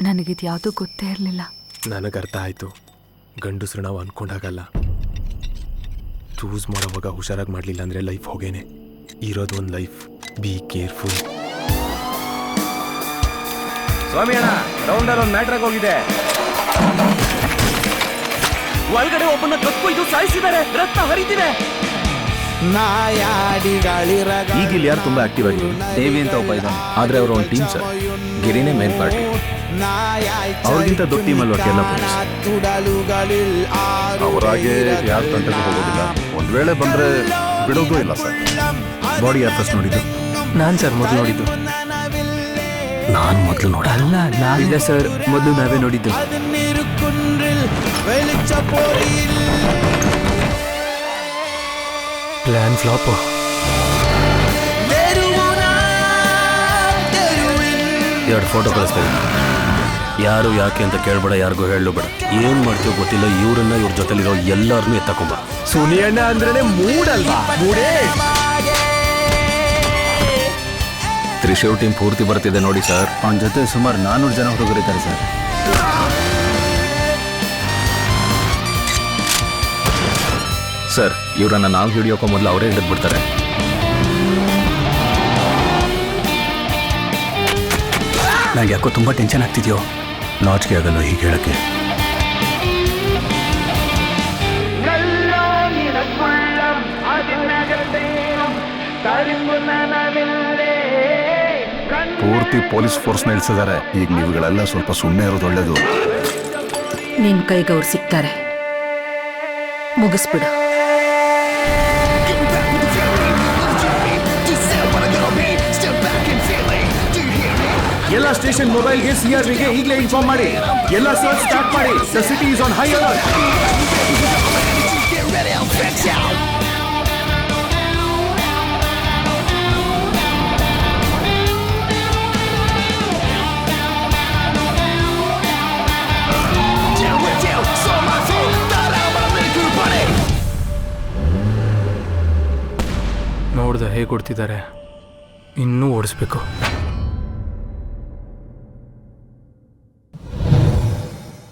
ನನಗಿದು ಯಾವುದೂ ಗೊತ್ತೇ ಇರಲಿಲ್ಲ. ನನಗೆ ಅರ್ಥ ಆಯಿತು. ಗಂಡಸ್ರು ನಾವು ಅಂದ್ಕೊಂಡಾಗಲ್ಲ. ಚೂಸ್ ಮಾಡೋವಾಗ ಹುಷಾರಾಗಿ ಮಾಡಲಿಲ್ಲ ಅಂದರೆ ಲೈಫ್ ಹೋಗೇನೆ. ಇರೋದು ಒಂದು ಲೈಫ್. Be careful. ಸ್ವಾಮಿ ಅಣ್ಣ, ರೌಂಡಲ್ಲಿ ಒಂದು ಮ್ಯಾಟ್ರಾಗಿ ಹೋಗಿದೆ. ಒಳಗಡೆ ಒಬ್ಬನ ಕಕ್ಕೊಯ್ದು ಸಾಯಿಸಿದ್ದಾರೆ, ರಕ್ತ ಹರಿತಿದೆ. ಈಗ ಇಲ್ಲಿ ಯಾರು ತುಂಬಾ ಆಕ್ಟಿವ್ ಆಗಿ ದೇವಿ ಅಂತ ಒಬ್ಬ ಇದ್ದಾನೆ, ಆದ್ರೆ ಅವರು ಒಂದು ಟೀಮ್ ಸರ್. ಗಿರಿನೇ ಮೇನ್ ಪಾರ್ಟಿ. ಅವ್ರಿಗಿಂತ ದೊಡ್ಡ ಟೀಮಲ್ಲಿ ಒಟ್ಟು ಎಲ್ಲ ಪೊಲೀಸ್. ಅವರಾಗೆ ಯಾರು ತಂಟೆಗೂ ಹೋಗೋದಿಲ್ಲ. ಒಂದ್ ವೇಳೆ ಬಂದ್ರೆ ಬಿಡೋದು ಇಲ್ಲ ಸರ್. ಬಾಡಿ ಯಾರು ಫಸ್ಟ್ ನೋಡಿದ್ದು? ನಾನು ಸರ್ ಮೊದಲು ನೋಡಿದ್ದು. ನಾನು ಮೊದಲು ನೋಡ ಅಲ್ಲ, ನಾನಿಲ್ಲ ಸರ್, ಮೊದಲು ನಾವೇ ನೋಡಿದ್ದು. Plan flap. ಎರಡು ಫೋಟೋ ಕಳಿಸ್ತೀವಿ. ಯಾರು ಯಾಕೆ ಅಂತ ಕೇಳ್ಬೇಡ, ಯಾರಿಗೂ ಹೇಳಲು ಬೇಡ. ಏನ್ ಮಾಡ್ತೀವೋ ಗೊತ್ತಿಲ್ಲ. ಇವ್ರನ್ನ ಇವ್ರ ಜೊತೆಲಿರೋ ಎಲ್ಲರನ್ನೂ ಎತ್ತಕೊಂಬ. ಸುನಿಯಣ್ಣ ಅಂದ್ರೇನೆ ಮೂಡಲ್ವಾ? ಮೂಡೇ. ತ್ರಿಶೂರ್ ಟೀಮ್ ಪೂರ್ತಿ ಬರ್ತಿದೆ ನೋಡಿ ಸರ್. ಅವನ ಜೊತೆ ಸುಮಾರು 400 ಜನ ಹುಡುಗರಿದ್ದಾರೆ ಸರ್. ಸರ್, ಇವ್ರನ್ನ ನಾವು ಹಿಡಿಯೋಕೋ ಮೊದಲು ಅವರೇ ಹಿಡಿದು ಬಿಡ್ತಾರೆ. ನಂಗೆ ಯಾಕೋ ತುಂಬ ಟೆನ್ಷನ್ ಆಗ್ತಿದ್ಯೋ. ನಾಚಿಕೆ ಆಗಲ್ಲ ಹೀಗೆ ಹೇಳಕ್ಕೆ. ಪೂರ್ತಿ ಪೊಲೀಸ್ ಫೋರ್ಸ್ನ ಇಳಿಸಿದ್ದಾರೆ. ಈಗ ನೀವುಗಳೆಲ್ಲ ಸ್ವಲ್ಪ ಸುಮ್ಮನೆ ಇರೋದು ಒಳ್ಳೇದು. ನಿನ್ ಕೈಗೆ ಅವ್ರು ಸಿಗ್ತಾರೆ, ಮುಗಿಸ್ಬಿಡು. ಎಲ್ಲ ಸ್ಟೇಷನ್ ಮೊಬೈಲ್ಗೆ CRBಗೆ ಈಗಲೇ ಇನ್ಫಾರ್ಮ್ ಮಾಡಿ. ಎಲ್ಲ ಸರ್ಚ್ ಸ್ಟಾರ್ಟ್ ಮಾಡಿ. The city is on high alert. ನೋಡ್ದೆ ಹೇಗೆ ಕೊಡ್ತಿದ್ದಾರೆ. ಇನ್ನೂ ಓಡಿಸ್ಬೇಕು.